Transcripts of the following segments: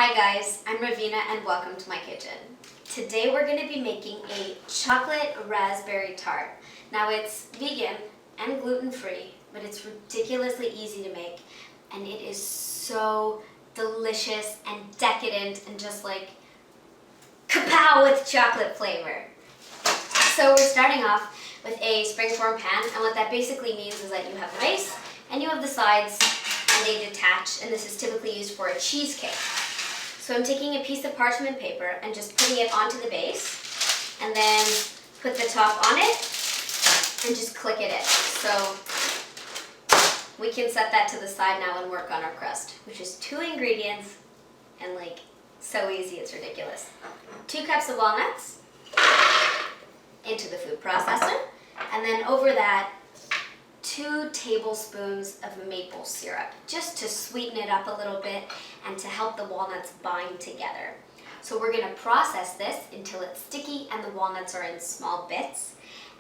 Hi guys, I'm Reveena and welcome to my kitchen. Today we're going to be making a chocolate raspberry tart. Now it's vegan and gluten-free, but it's ridiculously easy to make and it is so delicious and decadent and just like kapow with chocolate flavor. So we're starting off with a springform pan, and what that basically means is that you have the base and you have the sides and they detach, and this is typically used for a cheesecake. So I'm taking a piece of parchment paper and just putting it onto the base and then put the top on it and just click it in. So we can set that to the side now and work on our crust, which is 2 ingredients and like so easy it's ridiculous. 2 cups of walnuts into the food processor, and then over that 2 tablespoons of maple syrup, just to sweeten it up a little bit and to help the walnuts bind together. So we're going to process this until it's sticky and the walnuts are in small bits.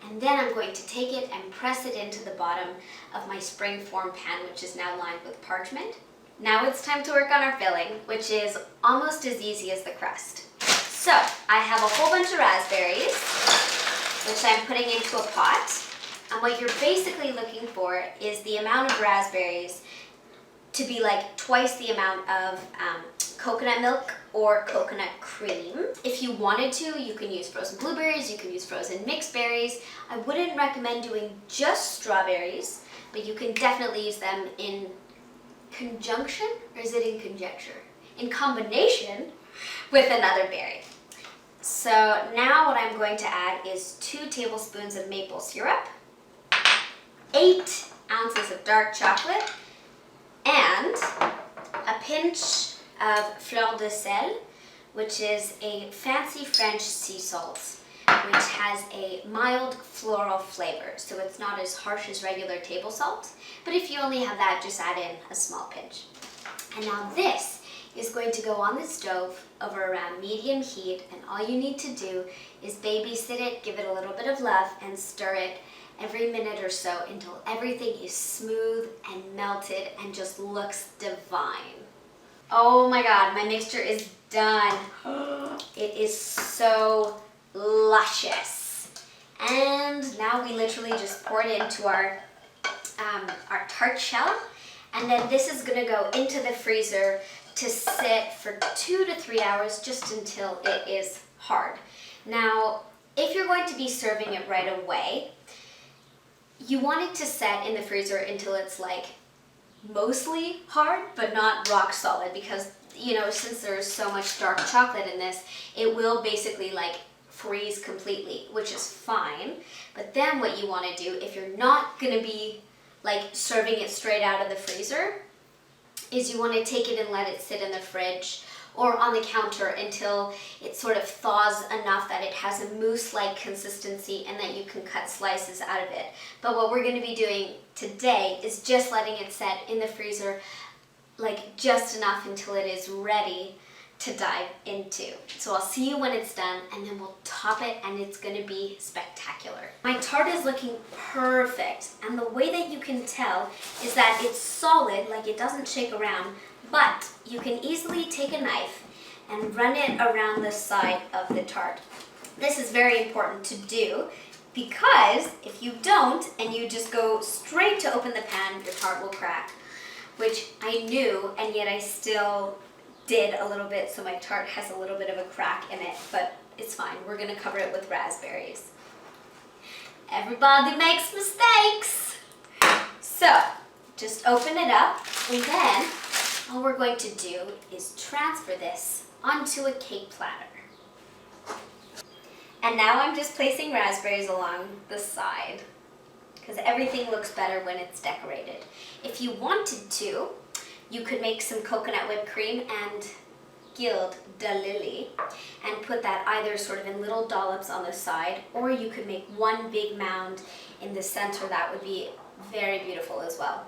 And then I'm going to take it and press it into the bottom of my springform pan, which is now lined with parchment. Now it's time to work on our filling, which is almost as easy as the crust. So I have a whole bunch of raspberries, which I'm putting into a pot. And what you're basically looking for is the amount of raspberries to be like twice the amount of coconut milk or coconut cream. If you wanted to, you can use frozen blueberries, you can use frozen mixed berries. I wouldn't recommend doing just strawberries, but you can definitely use them in conjunction, or is it in conjecture? In combination with another berry. So now what I'm going to add is 2 tablespoons of maple syrup, 8 ounces of dark chocolate, and a pinch of fleur de sel, which is a fancy French sea salt, which has a mild floral flavor, so it's not as harsh as regular table salt. But if you only have that, just add in a small pinch. And now this is going to go on the stove over around medium heat, and all you need to do is babysit it, give it a little bit of love, and stir it every minute or so until everything is smooth and melted and just looks divine. Oh my god, my mixture is done. It is so luscious. And now we literally just pour it into our tart shell, and then this is gonna go into the freezer to sit for 2 to 3 hours, just until it is hard. Now, if you're going to be serving it right away, you want it to set in the freezer until it's like mostly hard, but not rock solid, because, you know, since there's so much dark chocolate in this, it will basically like freeze completely, which is fine. But then what you want to do, if you're not going to be like serving it straight out of the freezer, is you want to take it and let it sit in the fridge or on the counter until it sort of thaws enough that it has a mousse-like consistency and that you can cut slices out of it. But what we're going to be doing today is just letting it set in the freezer like just enough until it is ready to dive into. So I'll see you when it's done, and then we'll top it and it's going to be spectacular. My tart is looking perfect, and the way that you can tell is that it's solid, like it doesn't shake around, but you can easily take a knife and run it around the side of the tart. This is very important to do, because if you don't and you just go straight to open the pan, your tart will crack, which I knew, and yet I still did a little bit, so my tart has a little bit of a crack in it, but it's fine. We're gonna cover it with raspberries. Everybody makes mistakes! So, just open it up, and then all we're going to do is transfer this onto a cake platter. And now I'm just placing raspberries along the side, because everything looks better when it's decorated. If you wanted to, you could make some coconut whipped cream and gild de lily and put that either sort of in little dollops on the side, or you could make one big mound in the center. That would be very beautiful as well.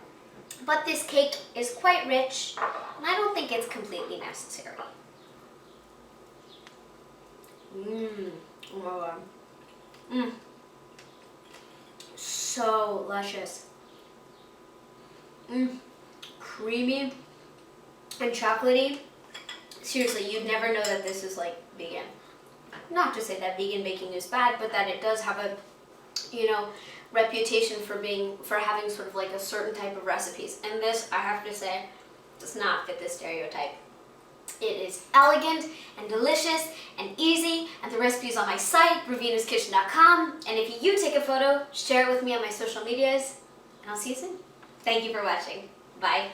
But this cake is quite rich, and I don't think it's completely necessary. Oh my god. So luscious. Creamy and chocolatey. seriously, you'd never know that this is like vegan. Not to say that vegan baking is bad, but that it does have a, you know, reputation for having sort of like a certain type of recipes. And this, I have to say, does not fit this stereotype. It is elegant and delicious and easy, and the recipe is on my site, reveenaskitchen.com. And if you take a photo, share it with me on my social medias, and I'll see you soon. Thank you for watching. Bye.